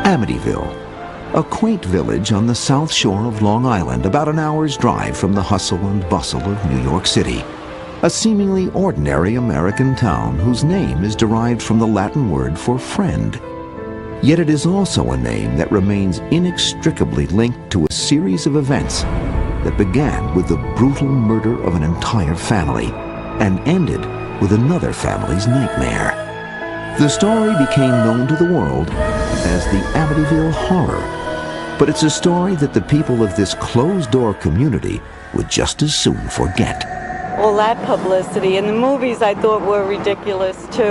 Amityville, a quaint village on the south shore of Long Island, about an hour's drive from the hustle and bustle of New York City. A seemingly ordinary American town whose name is derived from the Latin word for friend. Yet it is also a name that remains inextricably linked to a series of events that began with the brutal murder of an entire family and ended with another family's nightmare. The story became known to the world as the Amityville Horror, but it's a story that the people of this closed-door community would just as soon forget. All that publicity, and the movies I thought were ridiculous too,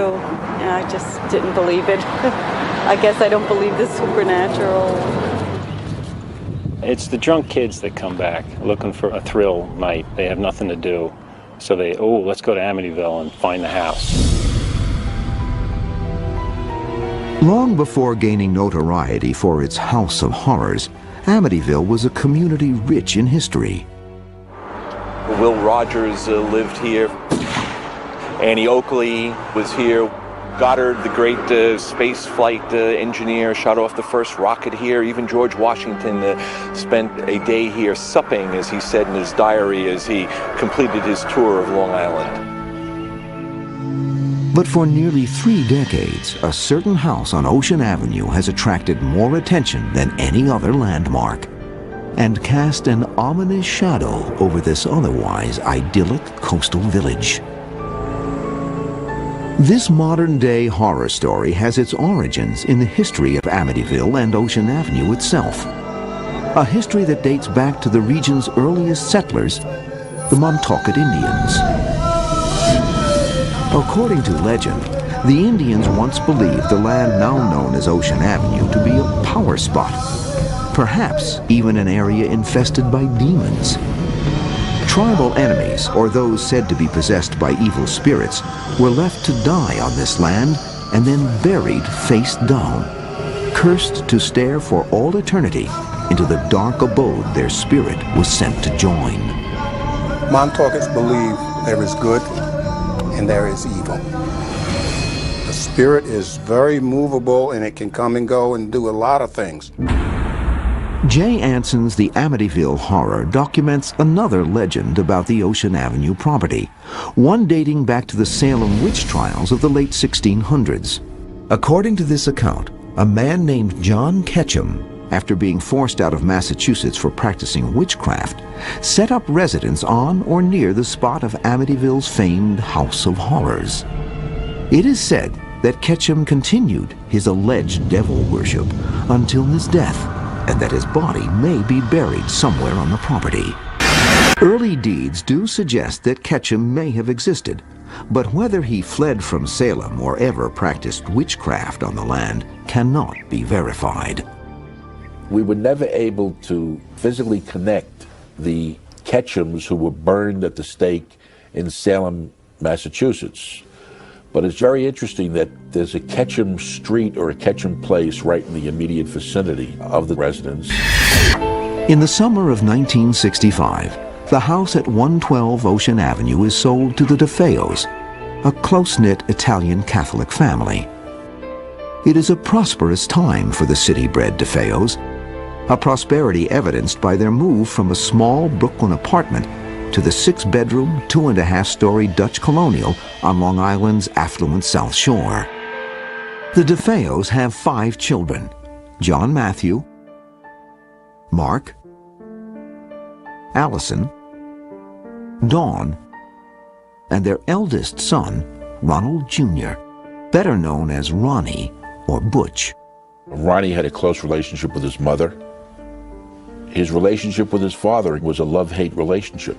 and I just didn't believe it. I guess I don't believe the supernatural. It's the drunk kids that come back looking for a thrill night. They have nothing to do, so let's go to Amityville and find the house. Long before gaining notoriety for its house of horrors, Amityville was a community rich in history. Will Rogers lived here. Annie Oakley was here. Goddard, the great space flight engineer, shot off the first rocket here. Even George Washington spent a day here supping, as he said in his diary, as he completed his tour of Long Island. But for nearly 3 decades, a certain house on Ocean Avenue has attracted more attention than any other landmark and cast an ominous shadow over this otherwise idyllic coastal village. This modern-day horror story has its origins in the history of Amityville and Ocean Avenue itself, a history that dates back to the region's earliest settlers, the Montaukett Indians. According to legend, the Indians once believed the land now known as Ocean Avenue to be a power spot, perhaps even an area infested by demons. Tribal enemies, or those said to be possessed by evil spirits, were left to die on this land and then buried face down, cursed to stare for all eternity into the dark abode their spirit was sent to join. Montaukets believe there is good and there is evil. The spirit is very movable and it can come and go and do a lot of things. Jay Anson's The Amityville Horror documents another legend about the Ocean Avenue property, one dating back to the Salem witch trials of the late 1600s. According to this account, a man named John Ketchum, after being forced out of Massachusetts for practicing witchcraft, set up residence on or near the spot of Amityville's famed House of Horrors. It is said that Ketchum continued his alleged devil worship until his death, and that his body may be buried somewhere on the property. Early deeds do suggest that Ketchum may have existed, but whether he fled from Salem or ever practiced witchcraft on the land cannot be verified. We were never able to physically connect the Ketchums who were burned at the stake in Salem, Massachusetts. But it's very interesting that there's a Ketchum Street or a Ketchum Place right in the immediate vicinity of the residence. In the summer of 1965, the house at 112 Ocean Avenue is sold to the DeFeos, a close-knit Italian Catholic family. It is a prosperous time for the city-bred DeFeos, a prosperity evidenced by their move from a small Brooklyn apartment to the 6-bedroom, 2.5-story Dutch colonial on Long Island's affluent South Shore. The DeFeos have 5 children: John Matthew, Mark, Allison, Dawn, and their eldest son, Ronald Jr., better known as Ronnie or Butch. Ronnie had a close relationship with his mother. His relationship with his father was a love-hate relationship.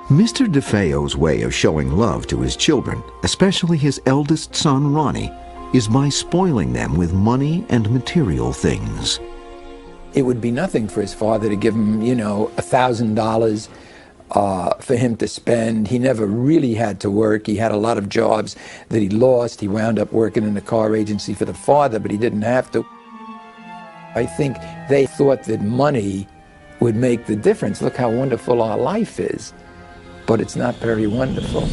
Mr. DeFeo's way of showing love to his children, especially his eldest son Ronnie, is by spoiling them with money and material things. It would be nothing for his father to give him, $1,000 for him to spend. He never really had to work. He had a lot of jobs that he lost. He wound up working in a car agency for the father, but he didn't have to. I think they thought that money would make the difference. Look how wonderful our life is. But it's not very wonderful.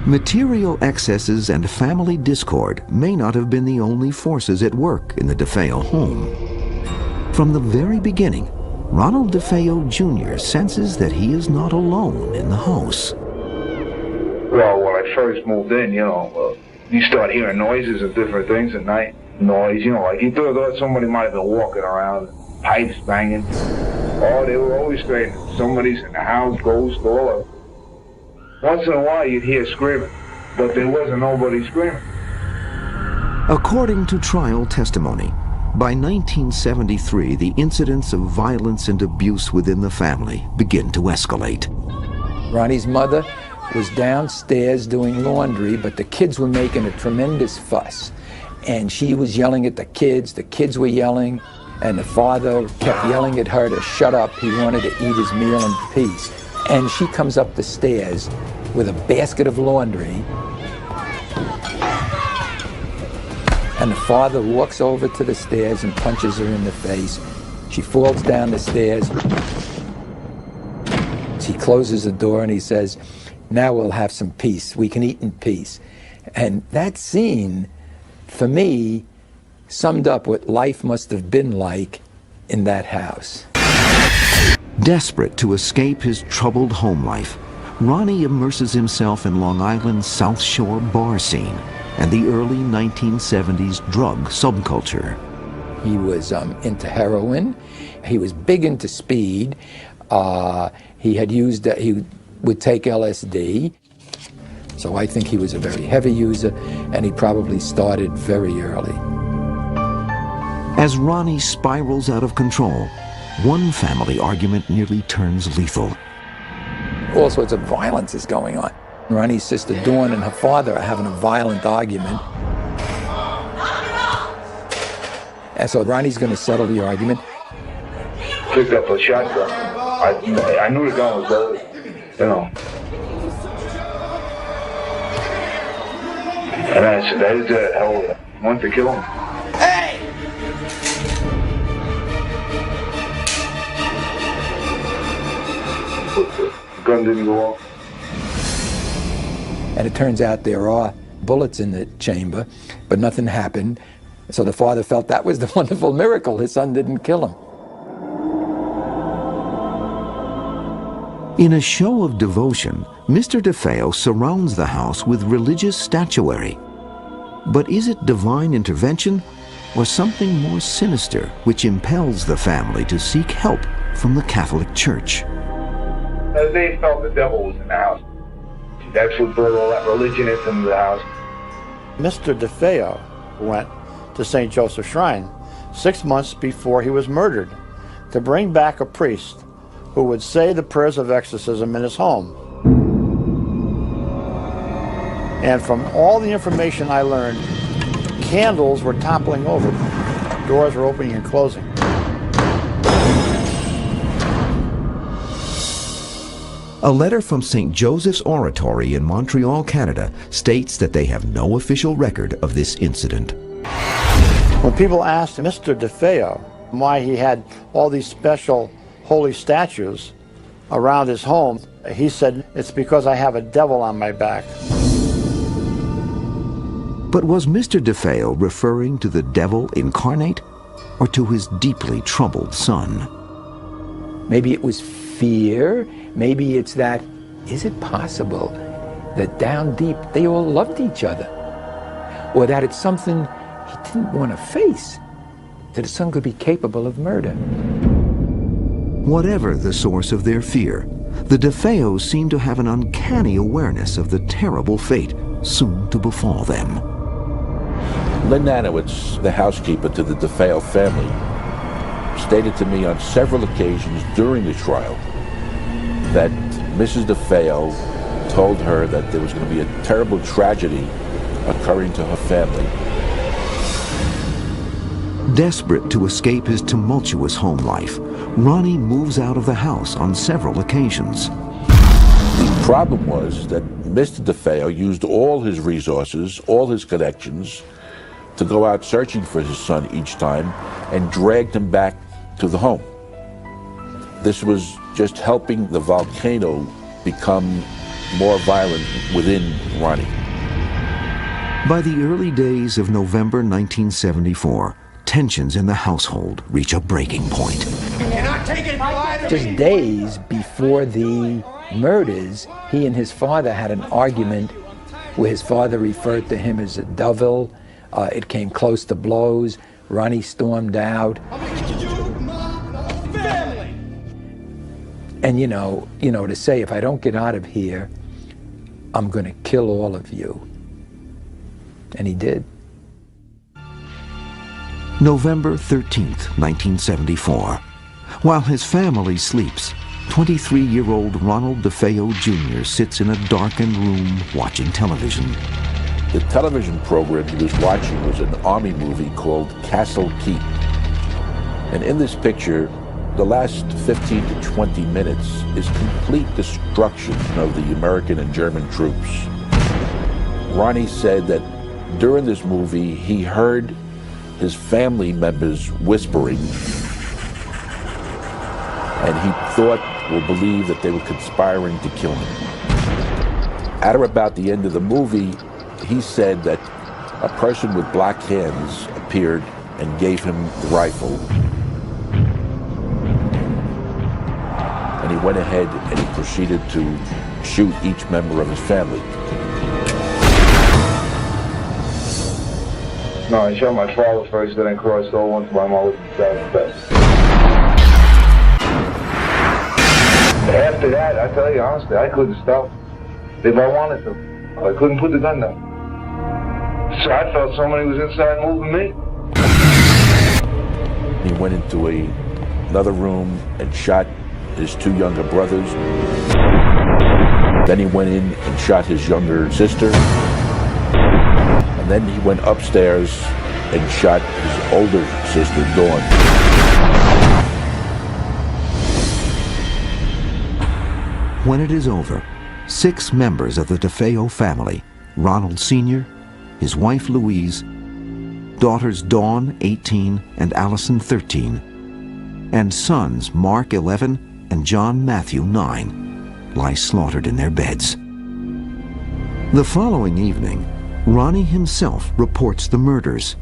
Material excesses and family discord may not have been the only forces at work in the DeFeo home. From the very beginning, Ronald DeFeo Jr. senses that he is not alone in the house. Well, when I first moved in, you start hearing noises and different things at night. Noise, like you thought somebody might have been walking around, pipes banging. Oh, they were always saying somebody's in the house, ghost, all of it. Once in a while you'd hear screaming, but there wasn't nobody screaming. According to trial testimony, by 1973, the incidents of violence and abuse within the family begin to escalate. Ronnie's mother was downstairs doing laundry, but the kids were making a tremendous fuss. And she was yelling at the kids were yelling, and the father kept yelling at her to shut up. He wanted to eat his meal in peace. And she comes up the stairs with a basket of laundry. And the father walks over to the stairs and punches her in the face. She falls down the stairs. He closes the door and he says, "Now we'll have some peace. We can eat in peace." And that scene, for me, summed up what life must have been like in that house. Desperate to escape his troubled home life, Ronnie immerses himself in Long Island's South Shore bar scene and the early 1970s drug subculture. He was into heroin. He was big into speed. He would take LSD. So I think he was a very heavy user, and he probably started very early. As Ronnie spirals out of control, one family argument nearly turns lethal. All sorts of violence is going on. Ronnie's sister Dawn and her father are having a violent argument. And so Ronnie's going to settle the argument. Picked up a shotgun. I knew the gun was loaded, And I said, that is it. Hell, I want to kill him. Hey! The gun didn't go off. And it turns out there are bullets in the chamber, but nothing happened. So the father felt that was the wonderful miracle. His son didn't kill him. In a show of devotion, Mr. DeFeo surrounds the house with religious statuary. But is it divine intervention or something more sinister which impels the family to seek help from the Catholic Church? They felt the devil was in the house. That's what brought all that religion into the house. Mr. DeFeo went to St. Joseph's Shrine 6 months before he was murdered to bring back a priest who would say the prayers of exorcism in his home. And from all the information I learned, candles were toppling over, doors were opening and closing. A letter from St. Joseph's Oratory in Montreal, Canada, states that they have no official record of this incident. When people asked Mr. DeFeo why he had all these special holy statues around his home, he said, "It's because I have a devil on my back." But was Mr. DeFeo referring to the devil incarnate or to his deeply troubled son? Maybe it was fear. Maybe it's that, is it possible that down deep they all loved each other? Or that it's something he didn't want to face, that his son could be capable of murder. Whatever the source of their fear, the DeFeos seem to have an uncanny awareness of the terrible fate soon to befall them. Lynn Nanowitz, the housekeeper to the DeFeo family, stated to me on several occasions during the trial that Mrs. DeFeo told her that there was going to be a terrible tragedy occurring to her family. Desperate to escape his tumultuous home life, Ronnie moves out of the house on several occasions. The problem was that Mr. DeFeo used all his resources, all his connections, to go out searching for his son each time and dragged him back to the home. This was just helping the volcano become more violent within Ronnie. By the early days of November 1974, tensions in the household reach a breaking point. Just days before the murders, he and his father had an argument where his father referred to him as a devil. It came close to blows. Ronnie stormed out. And you know, to say, if I don't get out of here, I'm going to kill all of you. And he did. November 13th, 1974. While his family sleeps, 23-year-old Ronald DeFeo Jr. sits in a darkened room watching television. The television program he was watching was an army movie called Castle Keep. And in this picture, the last 15 to 20 minutes is complete destruction of the American and German troops. Ronnie said that during this movie, he heard his family members whispering, and he thought or believed that they were conspiring to kill him. At or about the end of the movie, he said that a person with black hands appeared and gave him the rifle. And he went ahead and he proceeded to shoot each member of his family. No, he shot my father first, then I crossed over onto my mother downstairs. After that, I tell you honestly, I couldn't stop if I wanted to. I couldn't put the gun down. So I felt somebody was inside moving me. He went into another room and shot his two younger brothers. Then he went in and shot his younger sister. And then he went upstairs and shot his older sister, Dawn. When it is over, 6 members of the DeFeo family, Ronald Sr., his wife Louise, daughters Dawn, 18, and Allison, 13, and sons Mark, 11, and John Matthew, 9, lie slaughtered in their beds. The following evening, Ronnie himself reports the murders.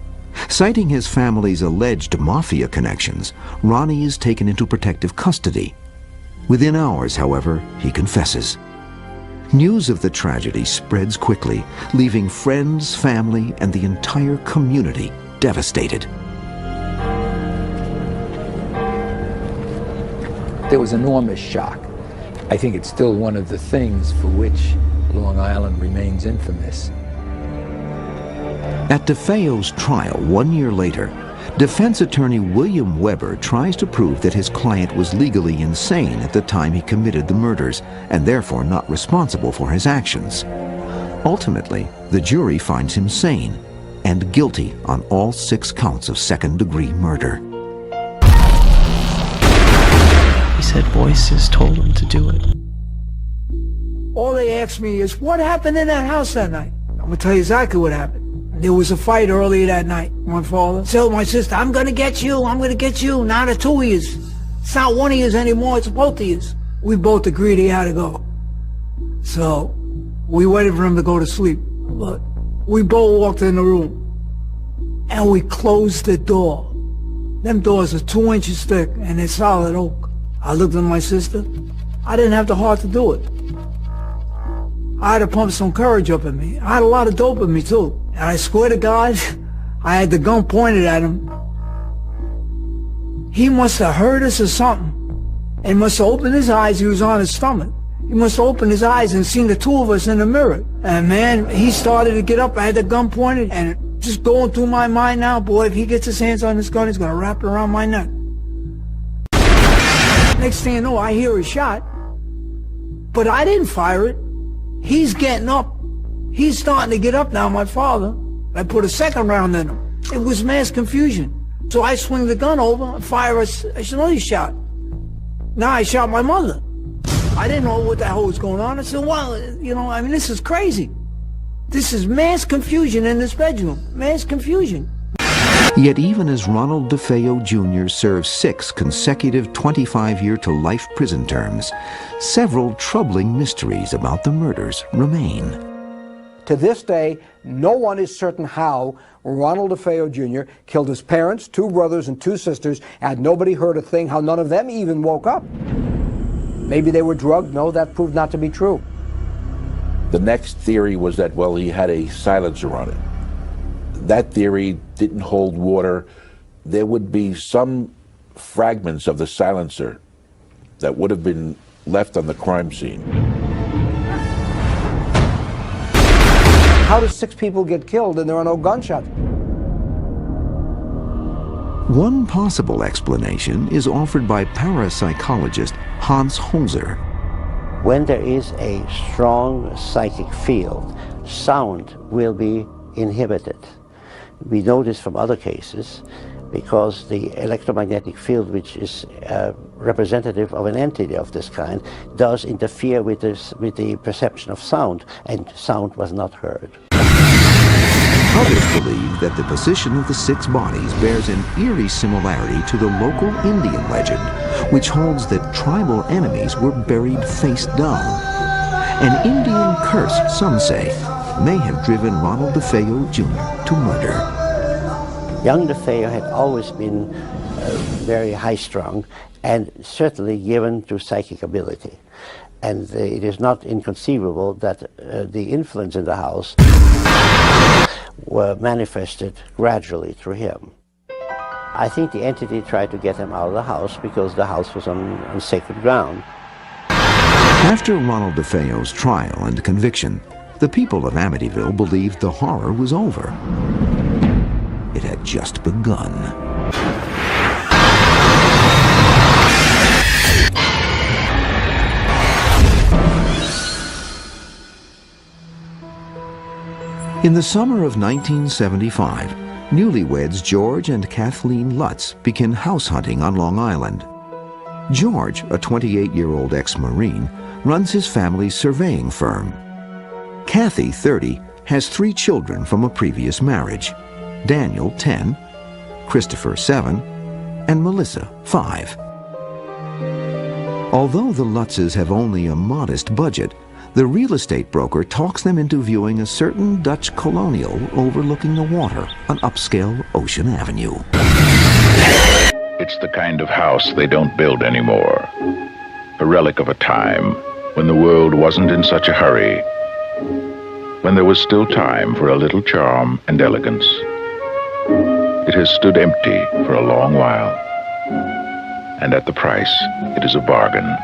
Citing his family's alleged mafia connections, Ronnie is taken into protective custody. Within hours, however, he confesses. News of the tragedy spreads quickly, leaving friends, family, and the entire community devastated. There was enormous shock. I think it's still one of the things for which Long Island remains infamous. At DeFeo's trial 1 year later, defense attorney William Weber tries to prove that his client was legally insane at the time he committed the murders and therefore not responsible for his actions. Ultimately, the jury finds him sane and guilty on all 6 counts of second-degree murder. He said voices told him to do it. All they asked me is, what happened in that house that night? I'm going to tell you exactly what happened. There was a fight earlier that night. My father told my sister, I'm going to get you, I'm going to get you. Now the 2 of you. It's not one of you anymore, it's both of you. We both agreed he had to go. So we waited for him to go to sleep. But we both walked in the room and we closed the door. Them doors are 2 inches thick and they're solid oak. I looked at my sister. I didn't have the heart to do it. I had to pump some courage up in me. I had a lot of dope in me too. And I swear to God, I had the gun pointed at him. He must have heard us or something. And must have opened his eyes. He was on his stomach. He must have opened his eyes and seen the 2 of us in the mirror. And man, he started to get up. I had the gun pointed and just going through my mind now, boy, if he gets his hands on this gun, he's gonna wrap it around my neck. Next thing you know, I hear a shot. But I didn't fire it. He's getting up. He's starting to get up now, my father. I put a second round in him. It was mass confusion. So I swing the gun over and fire another shot. Now I shot my mother. I didn't know what the hell was going on. I said, well, you know, I mean, this is crazy. This is mass confusion in this bedroom. Mass confusion. Yet even as Ronald DeFeo Jr. serves 6 consecutive 25-year-to-life prison terms, several troubling mysteries about the murders remain. To this day, no one is certain how Ronald DeFeo Jr. killed his parents, 2 brothers and 2 sisters, and nobody heard a thing, how none of them even woke up. Maybe they were drugged. No, that proved not to be true. The next theory was that, well, he had a silencer on it. That theory didn't hold water. There would be some fragments of the silencer that would have been left on the crime scene. How do 6 people get killed and there are no gunshots? One possible explanation is offered by parapsychologist Hans Holzer. When there is a strong psychic field, sound will be inhibited. We know this from other cases because the electromagnetic field, which is representative of an entity of this kind, does interfere with the perception of sound, and sound was not heard. Others believe that the position of the 6 bodies bears an eerie similarity to the local Indian legend, which holds that tribal enemies were buried face down. An Indian curse, some say, may have driven Ronald DeFeo Jr. to murder. Young DeFeo had always been very high-strung and certainly given to psychic ability. And it is not inconceivable that the influence in the house were manifested gradually through him. I think the entity tried to get him out of the house because the house was on sacred ground. After Ronald DeFeo's trial and conviction, the people of Amityville believed the horror was over. It had just begun. In the summer of 1975, newlyweds George and Kathleen Lutz begin house hunting on Long Island. George, a 28-year-old ex-Marine, runs his family's surveying firm. Kathy, 30, has 3 children from a previous marriage: Daniel, 10, Christopher, 7, and Melissa, 5. Although the Lutzes have only a modest budget, the real estate broker talks them into viewing a certain Dutch colonial overlooking the water on upscale Ocean Avenue. It's the kind of house they don't build anymore. A relic of a time when the world wasn't in such a hurry, when there was still time for a little charm and elegance. It has stood empty for a long while, and at the price, it is a bargain.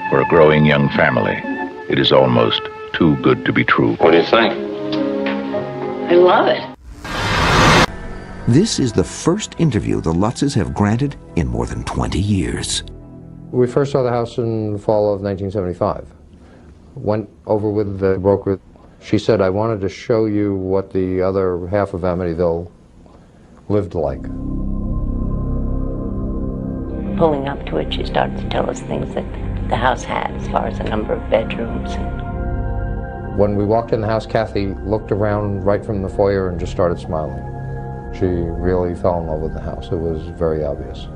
For a growing young family, it is almost too good to be true. What do you think? I love it. This is the first interview the Lutzes have granted in more than 20 years. We first saw the house in the fall of 1975. Went over with the broker. She said, I wanted to show you what the other half of Amityville lived like. Pulling up to it, she started to tell us things that the house had as far as the number of bedrooms. When we walked in the house, Kathy looked around right from the foyer and just started smiling. She really fell in love with the house. It was very obvious.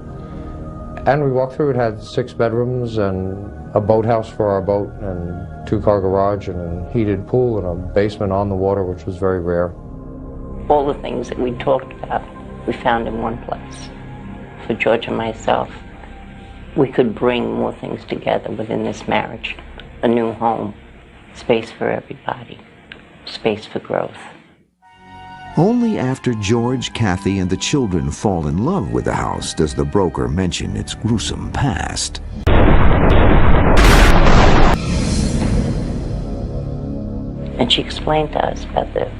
And we walked through, it had 6 bedrooms and a boathouse for our boat and 2-car garage and a heated pool and a basement on the water, which was very rare. All the things that we talked about, we found in one place. For George and myself, we could bring more things together within this marriage. A new home, space for everybody, space for growth. Only after George, Kathy, and the children fall in love with the house does the broker mention its gruesome past. And she explained to us about the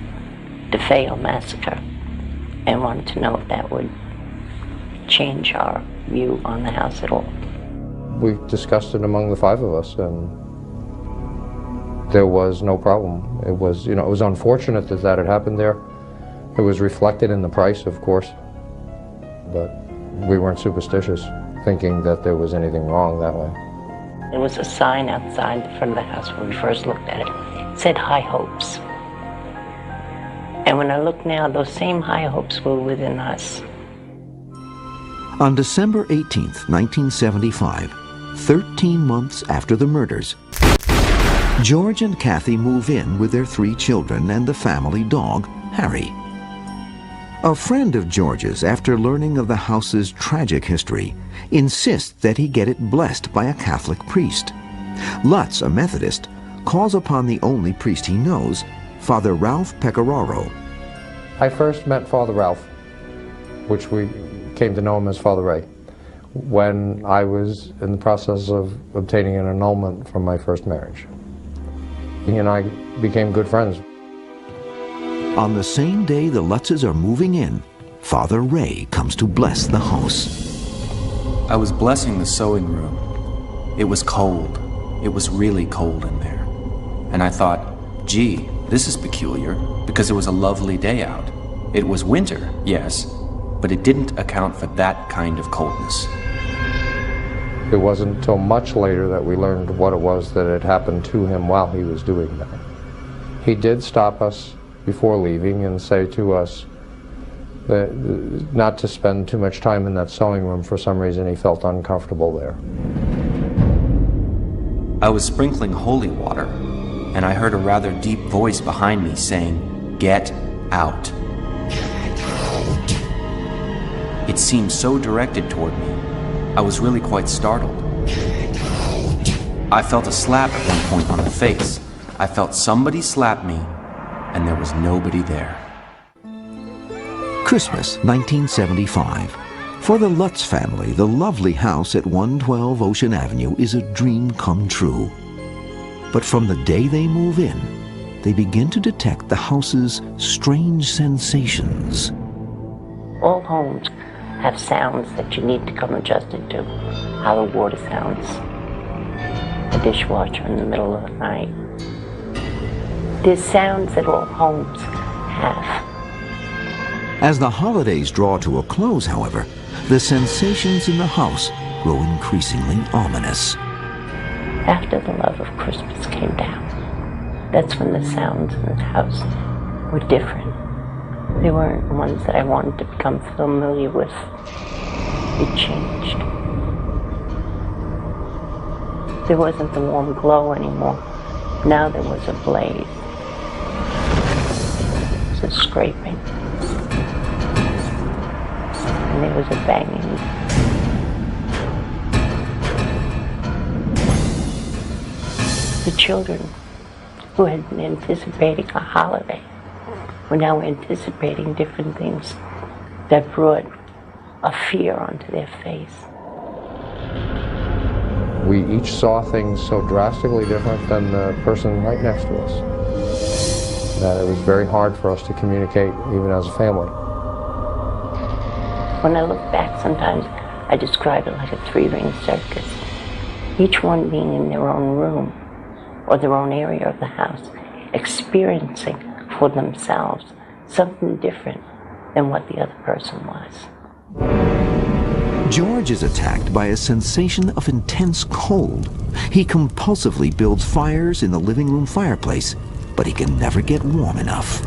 DeFeo massacre and wanted to know if that would change our view on the house at all. We discussed it among the 5 of us, and there was no problem. It was, it was unfortunate that that had happened there. It was reflected in the price, of course, but we weren't superstitious, thinking that there was anything wrong that way. There was a sign outside the front of the house when we first looked at it. It said High Hopes. And when I look now, those same high hopes were within us. On December 18th, 1975, 13 months after the murders, George and Kathy move in with their 3 children and the family dog, Harry. A friend of George's, after learning of the house's tragic history, insists that he get it blessed by a Catholic priest. Lutz, a Methodist, calls upon the only priest he knows, Father Ralph Pecoraro. I first met Father Ralph, which we came to know him as Father Ray, when I was in the process of obtaining an annulment from my first marriage. He and I became good friends. On the same day the Lutzes are moving in, Father Ray comes to bless the house. I was blessing the sewing room. It was cold. It was really cold in there. And I thought, gee, this is peculiar, because it was a lovely day out. It was winter, yes, but it didn't account for that kind of coldness. It wasn't until much later that we learned what it was that had happened to him while he was doing that. He did stop us before leaving and say to us that not to spend too much time in that sewing room. For some reason he felt uncomfortable there. I was sprinkling holy water, and I heard a rather deep voice behind me saying, "Get out." It seemed so directed toward me, I was really quite startled. I felt a slap at one point on the face. I felt somebody slap me, and there was nobody there. Christmas, 1975. For the Lutz family, the lovely house at 112 Ocean Avenue is a dream come true. But from the day they move in, they begin to detect the house's strange sensations. All homes have sounds that you need to come adjusted to. How the water sounds, a dishwasher in the middle of the night. There's sounds that all homes have. As the holidays draw to a close, however, the sensations in the house grow increasingly ominous. After the love of Christmas came down, that's when the sounds in the house were different. They weren't ones that I wanted to become familiar with. It changed. There wasn't the warm glow anymore. Now there was a blaze. There was a scraping. And there was a banging. The children who had been anticipating a holiday were now anticipating different things that brought a fear onto their face. We each saw things so drastically different than the person right next to us that it was very hard for us to communicate even as a family. When I look back sometimes, I describe it like a three-ring circus, each one being in their own room or their own area of the house, experiencing for themselves something different than what the other person was. George is attacked by a sensation of intense cold. He compulsively builds fires in the living room fireplace, but he can never get warm enough.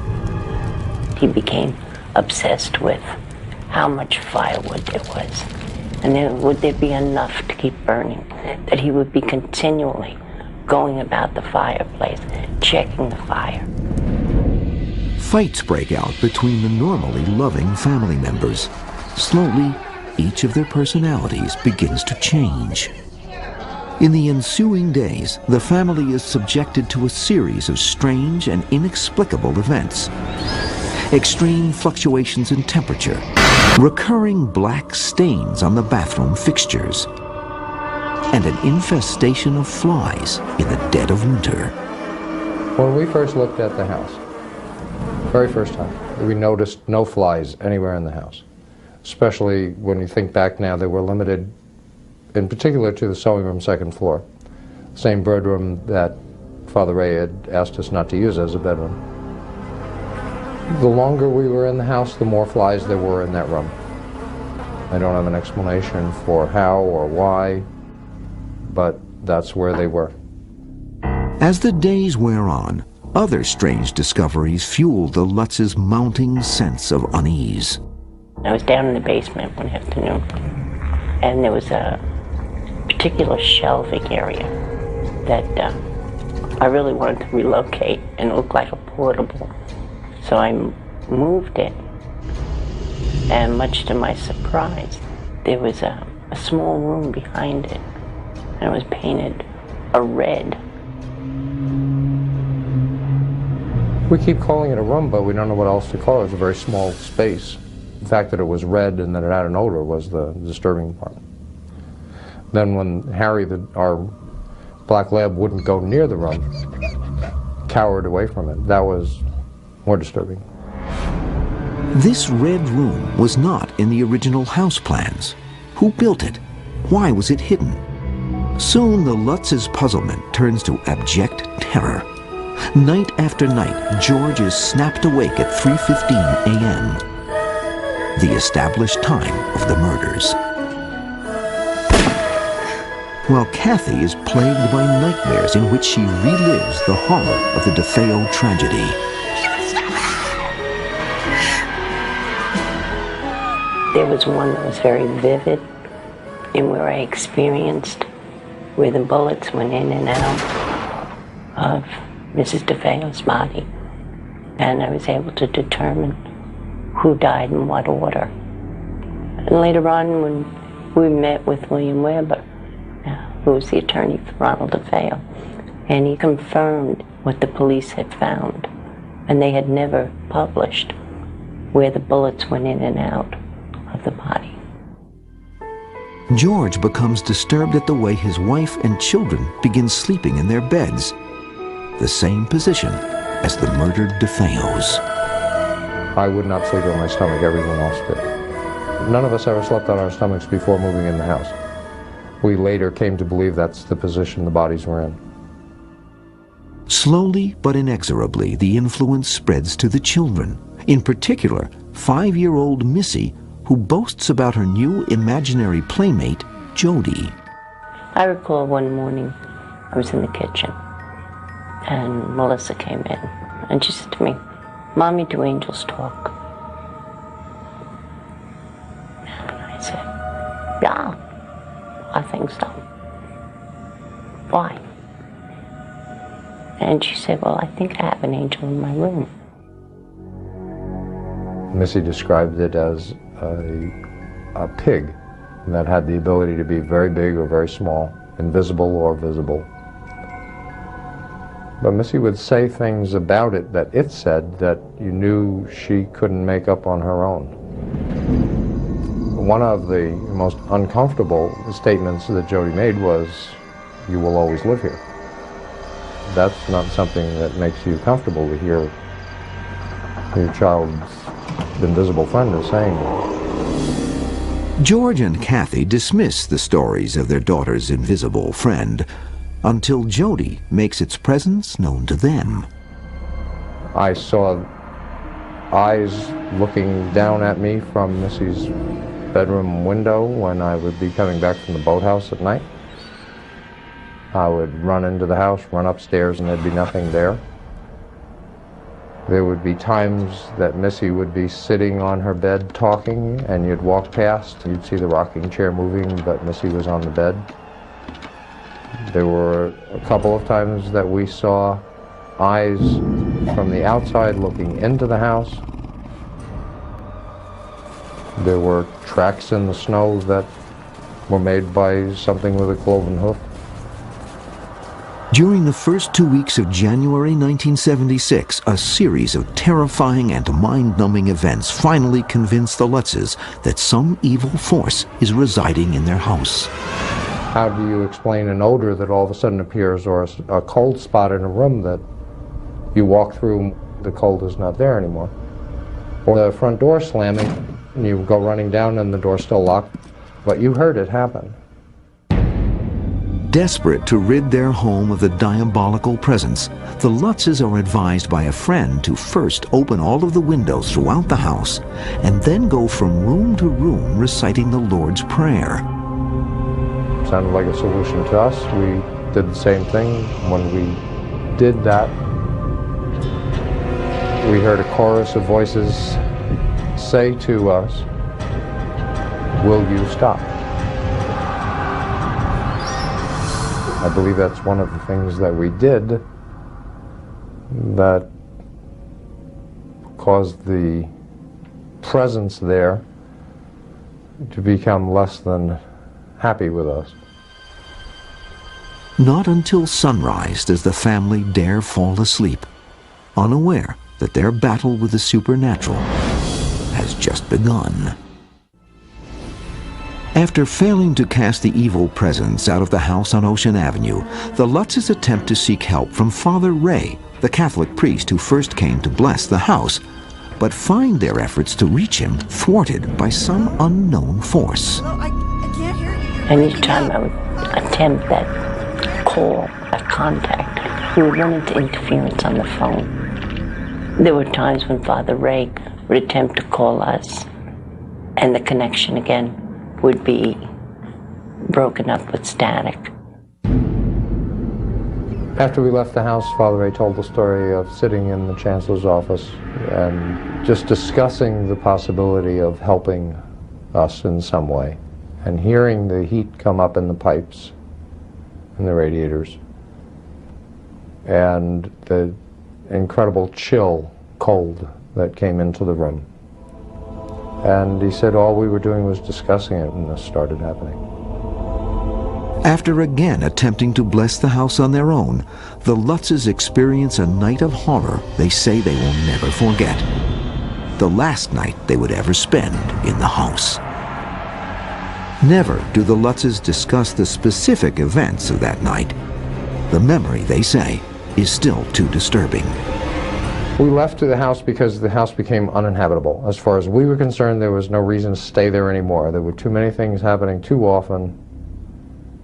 He became obsessed with how much firewood there was, and then would there be enough to keep burning, that he would be continually going about the fireplace, checking the fire. Fights break out between the normally loving family members. Slowly, each of their personalities begins to change. In the ensuing days, the family is subjected to a series of strange and inexplicable events. Extreme fluctuations in temperature, recurring black stains on the bathroom fixtures, and an infestation of flies in the dead of winter. When we first looked at the house, very first time, we noticed no flies anywhere in the house. Especially when you think back now, they were limited in particular to the sewing room second floor. Same bedroom that Father Ray had asked us not to use as a bedroom. The longer we were in the house, the more flies there were in that room. I don't have an explanation for how or why, but that's where they were. As the days wear on, Other strange discoveries fueled the Lutz's mounting sense of unease. I was down in the basement one afternoon, and there was a particular shelving area that I really wanted to relocate, and it looked like a portable. So I moved it, and much to my surprise, there was a small room behind it, and it was painted a red. We keep calling it a room, but we don't know what else to call it. It's a very small space. The fact that it was red and that it had an odor was the disturbing part. Then when Harry, our black lab, wouldn't go near the room, cowered away from it, that was more disturbing. This red room was not in the original house plans. Who built it? Why was it hidden? Soon the Lutz's puzzlement turns to abject terror. Night after night, George is snapped awake at 3:15 a.m., the established time of the murders. While Kathy is plagued by nightmares in which she relives the horror of the DeFeo tragedy. There was one that was very vivid in where I experienced where the bullets went in and out of Mrs. DeFeo's body, and I was able to determine who died in what order. And later on, when we met with William Weber, who was the attorney for Ronald DeFeo, and he confirmed what the police had found, and they had never published where the bullets went in and out of the body. George becomes disturbed at the way his wife and children begin sleeping in their beds, the same position as the murdered DeFeos. I would not sleep on my stomach, everyone else did. None of us ever slept on our stomachs before moving in the house. We later came to believe that's the position the bodies were in. Slowly but inexorably, the influence spreads to the children, in particular, 5-year-old Missy, who boasts about her new imaginary playmate, Jody. I recall one morning I was in the kitchen, and Melissa came in, and she said to me, "Mommy, do angels talk?" And I said, "Yeah, I think so." "Why?" And she said, "Well, I think I have an angel in my room." Missy described it as a pig that had the ability to be very big or very small, invisible or visible. But Missy would say things about it that it said that you knew she couldn't make up on her own. One of the most uncomfortable statements that Jody made was, "You will always live here." That's not something that makes you comfortable to hear your child's invisible friend is saying that. George and Kathy dismiss the stories of their daughter's invisible friend until Jody makes its presence known to them. I saw eyes looking down at me from Missy's bedroom window when I would be coming back from the boathouse at night. I would run into the house, run upstairs, and there'd be nothing there. There would be times that Missy would be sitting on her bed talking, and you'd walk past, you'd see the rocking chair moving, but Missy was on the bed. There were a couple of times that we saw eyes from the outside looking into the house. There were tracks in the snow that were made by something with a cloven hoof. During the first 2 weeks of January 1976, a series of terrifying and mind-numbing events finally convinced the Lutzes that some evil force is residing in their house. How do you explain an odor that all of a sudden appears, or a cold spot in a room that you walk through, the cold is not there anymore? Or the front door slamming, and you go running down and the door's still locked, but you heard it happen. Desperate to rid their home of the diabolical presence, the Lutzes are advised by a friend to first open all of the windows throughout the house and then go from room to room reciting the Lord's Prayer. Sounded like a solution to us. We did the same thing. When we did that, we heard a chorus of voices say to us, "Will you stop?" I believe that's one of the things that we did that caused the presence there to become less than happy with us. Not until sunrise does the family dare fall asleep, unaware that their battle with the supernatural has just begun. After failing to cast the evil presence out of the house on Ocean Avenue, the Lutzes attempt to seek help from Father Ray, the Catholic priest who first came to bless the house, but find their efforts to reach him thwarted by some unknown force. Anytime I would attempt that call, that contact, he would run into interference on the phone. There were times when Father Ray would attempt to call us, and the connection again would be broken up with static. After we left the house, Father Ray told the story of sitting in the Chancellor's office and just discussing the possibility of helping us in some way, and hearing the heat come up in the pipes and the radiators, and the incredible chill, cold that came into the room. And he said all we were doing was discussing it when this started happening. After again attempting to bless the house on their own, the Lutzes experience a night of horror they say they will never forget. The last night they would ever spend in the house. Never do the Lutzes discuss the specific events of that night. The memory, they say, is still too disturbing. We left the house because the house became uninhabitable. As far as we were concerned, there was no reason to stay there anymore. There were too many things happening too often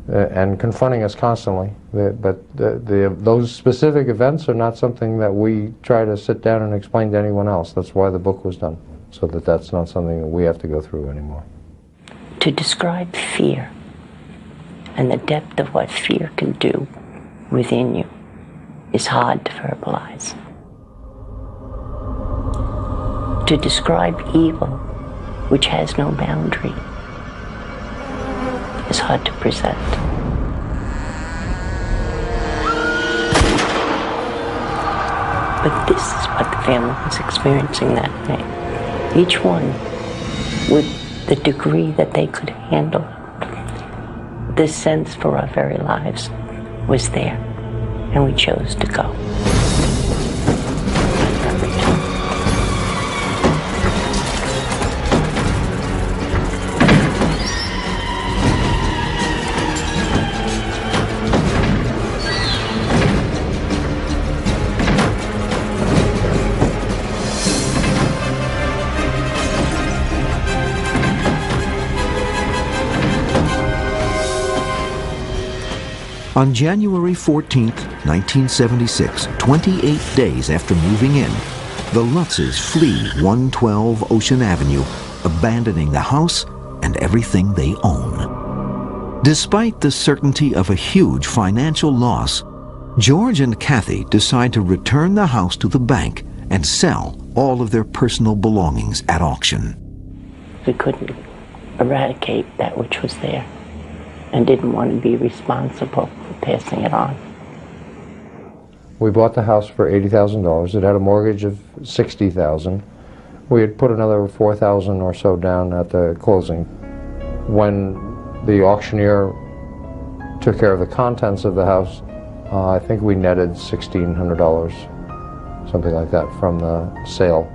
and confronting us constantly. But those specific events are not something that we try to sit down and explain to anyone else. That's why the book was done, so that that's not something that we have to go through anymore. To describe fear and the depth of what fear can do within you is hard to verbalize. To describe evil, which has no boundary, is hard to present. But this is what the family was experiencing that night. Each one, with the degree that they could handle it, this sense for our very lives was there, and we chose to go. On January 14, 1976, 28 days after moving in, the Lutzes flee 112 Ocean Avenue, abandoning the house and everything they own. Despite the certainty of a huge financial loss, George and Kathy decide to return the house to the bank and sell all of their personal belongings at auction. We couldn't eradicate that which was there and didn't want to be responsible for passing it on. We bought the house for $80,000. It had a mortgage of $60,000. We had put another $4,000 or so down at the closing. When the auctioneer took care of the contents of the house, I think we netted $1,600, something like that, from the sale.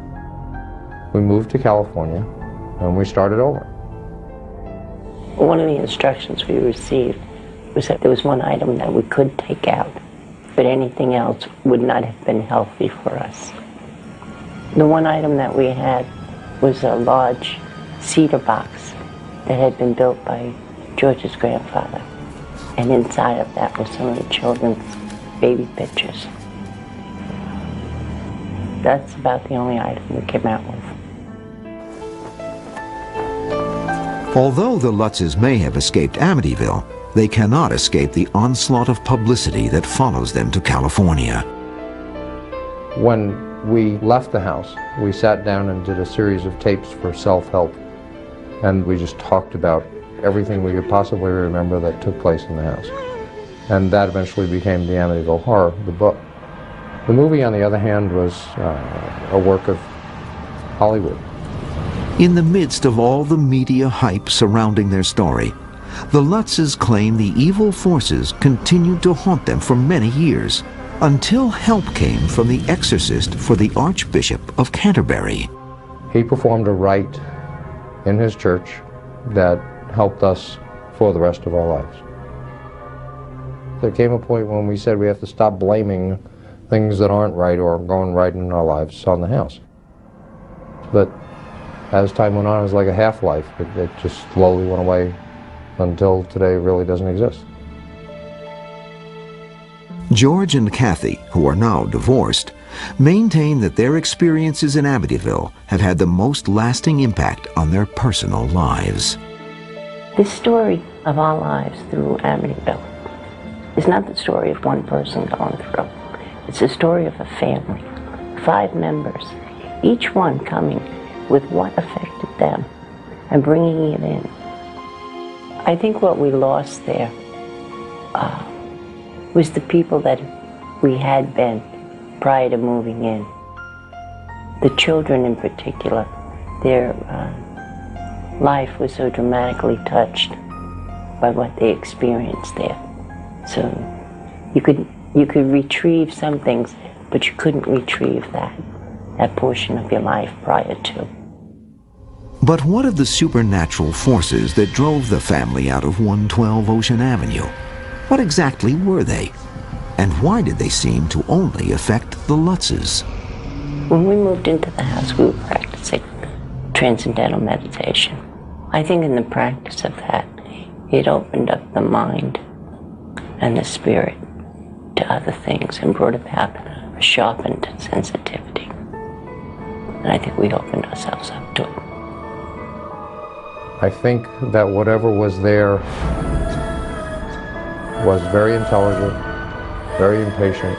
We moved to California and we started over. One of the instructions we received was that there was one item that we could take out, but anything else would not have been healthy for us. The one item that we had was a large cedar box that had been built by George's grandfather, and inside of that were some of the children's baby pictures. That's about the only item we came out with. Although the Lutzes may have escaped Amityville, they cannot escape the onslaught of publicity that follows them to California. When we left the house. We sat down and did a series of tapes for self-help, and we just talked about everything we could possibly remember that took place in the house. And that eventually became the Amityville Horror, the book. The movie, on the other hand, was a work of Hollywood. In the midst of all the media hype surrounding their story, the Lutzes claim the evil forces continued to haunt them for many years, until help came from the exorcist for the Archbishop of Canterbury. He performed a rite in his church that helped us for the rest of our lives. There came a point when we said we have to stop blaming things that aren't right or going right in our lives on the house. But as time went on, it was like a half-life. It just slowly went away until today it really doesn't exist. George and Kathy, who are now divorced, maintain that their experiences in Amityville have had the most lasting impact on their personal lives. The story of our lives through Amityville is not the story of one person going through. It's the story of a family, 5 members, each one coming with what affected them and bringing it in. I think what we lost there was the people that we had been prior to moving in. The children in particular, their life was so dramatically touched by what they experienced there. So you could retrieve some things, but you couldn't retrieve that portion of your life prior to. But what of the supernatural forces that drove the family out of 112 Ocean Avenue? What exactly were they? And why did they seem to only affect the Lutzes? When we moved into the house, we were practicing transcendental meditation. I think in the practice of that, it opened up the mind and the spirit to other things and brought about a sharpened sensitivity. And I think we opened ourselves up to it. I think that whatever was there was very intelligent, very impatient.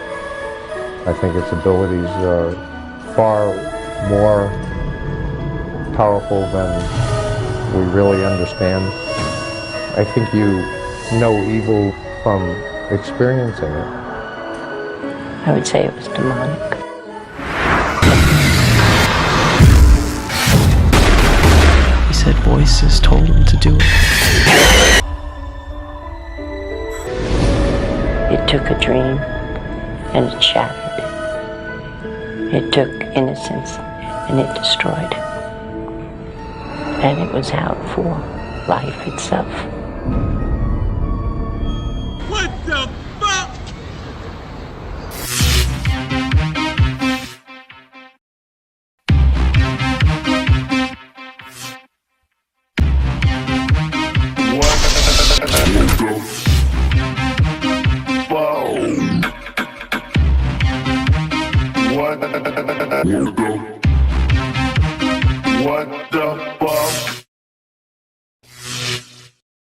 I think its abilities are far more powerful than we really understand. I think you know evil from experiencing it. I would say it was demonic. He said voices told him to do it. It took a dream and it shattered it. It took innocence and it destroyed it. And it was out for life itself. What the fuck? What the fuck?